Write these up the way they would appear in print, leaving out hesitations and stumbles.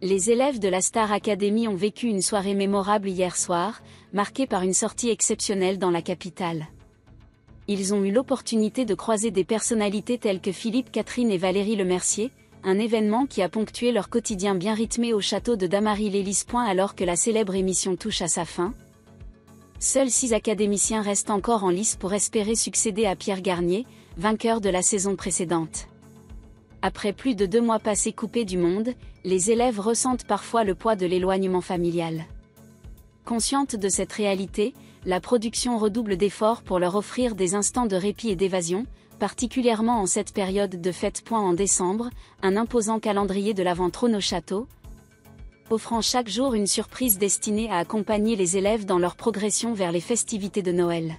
Les élèves de la Star Academy ont vécu une soirée mémorable hier soir, marquée par une sortie exceptionnelle dans la capitale. Ils ont eu l'opportunité de croiser des personnalités telles que Philippe Catherine et Valérie Lemercier, un événement qui a ponctué leur quotidien bien rythmé au château de Damary-lès-Lys. Alors que la célèbre émission touche à sa fin, seuls 6 académiciens restent encore en lice pour espérer succéder à Pierre Garnier, vainqueur de la saison précédente. Après plus de 2 mois passés coupés du monde, les élèves ressentent parfois le poids de l'éloignement familial. Consciente de cette réalité, la production redouble d'efforts pour leur offrir des instants de répit et d'évasion, particulièrement en cette période de fête. En décembre, un imposant calendrier de l'Avent trône au château, offrant chaque jour une surprise destinée à accompagner les élèves dans leur progression vers les festivités de Noël.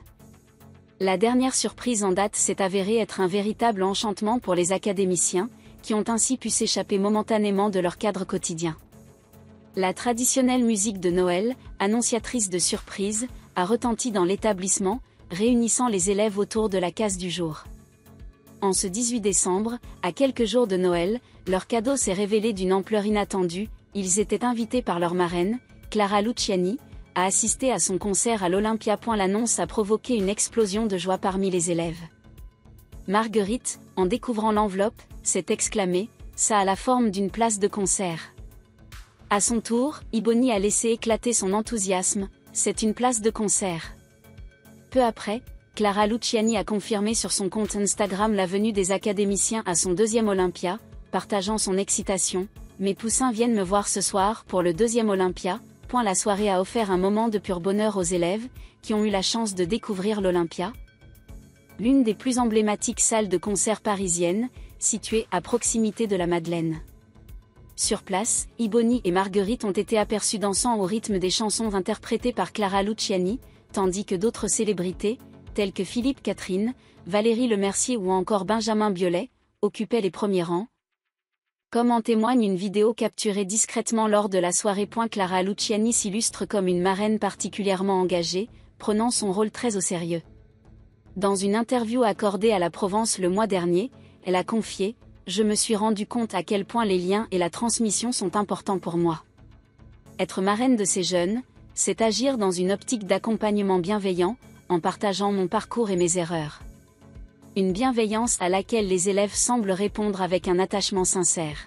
La dernière surprise en date s'est avérée être un véritable enchantement pour les académiciens, qui ont ainsi pu s'échapper momentanément de leur cadre quotidien. La traditionnelle musique de Noël, annonciatrice de surprises, a retenti dans l'établissement, réunissant les élèves autour de la case du jour. En ce 18 décembre, à quelques jours de Noël, leur cadeau s'est révélé d'une ampleur inattendue. Ils étaient invités par leur marraine, Clara Luciani, à assister à son concert à l'Olympia. L'annonce a provoqué une explosion de joie parmi les élèves. Marguerite, en découvrant l'enveloppe, s'est exclamée « Ça a la forme d'une place de concert ». À son tour, Iboni a laissé éclater son enthousiasme « C'est une place de concert ». Peu après, Clara Luciani a confirmé sur son compte Instagram la venue des académiciens à son 2e Olympia, partageant son excitation. « Mes poussins viennent me voir ce soir pour le 2e Olympia ». La soirée a offert un moment de pur bonheur aux élèves, qui ont eu la chance de découvrir l'Olympia, l'une des plus emblématiques salles de concert parisiennes, située à proximité de la Madeleine. Sur place, Iboni et Marguerite ont été aperçus dansant au rythme des chansons interprétées par Clara Luciani, tandis que d'autres célébrités, telles que Philippe Catherine, Valérie Lemercier ou encore Benjamin Biolay, occupaient les premiers rangs. Comme en témoigne une vidéo capturée discrètement lors de la soirée. Clara Luciani s'illustre comme une marraine particulièrement engagée, prenant son rôle très au sérieux. Dans une interview accordée à la Provence le mois dernier, elle a confié « Je me suis rendu compte à quel point les liens et la transmission sont importants pour moi. Être marraine de ces jeunes, c'est agir dans une optique d'accompagnement bienveillant, en partageant mon parcours et mes erreurs. Une bienveillance à laquelle les élèves semblent répondre avec un attachement sincère.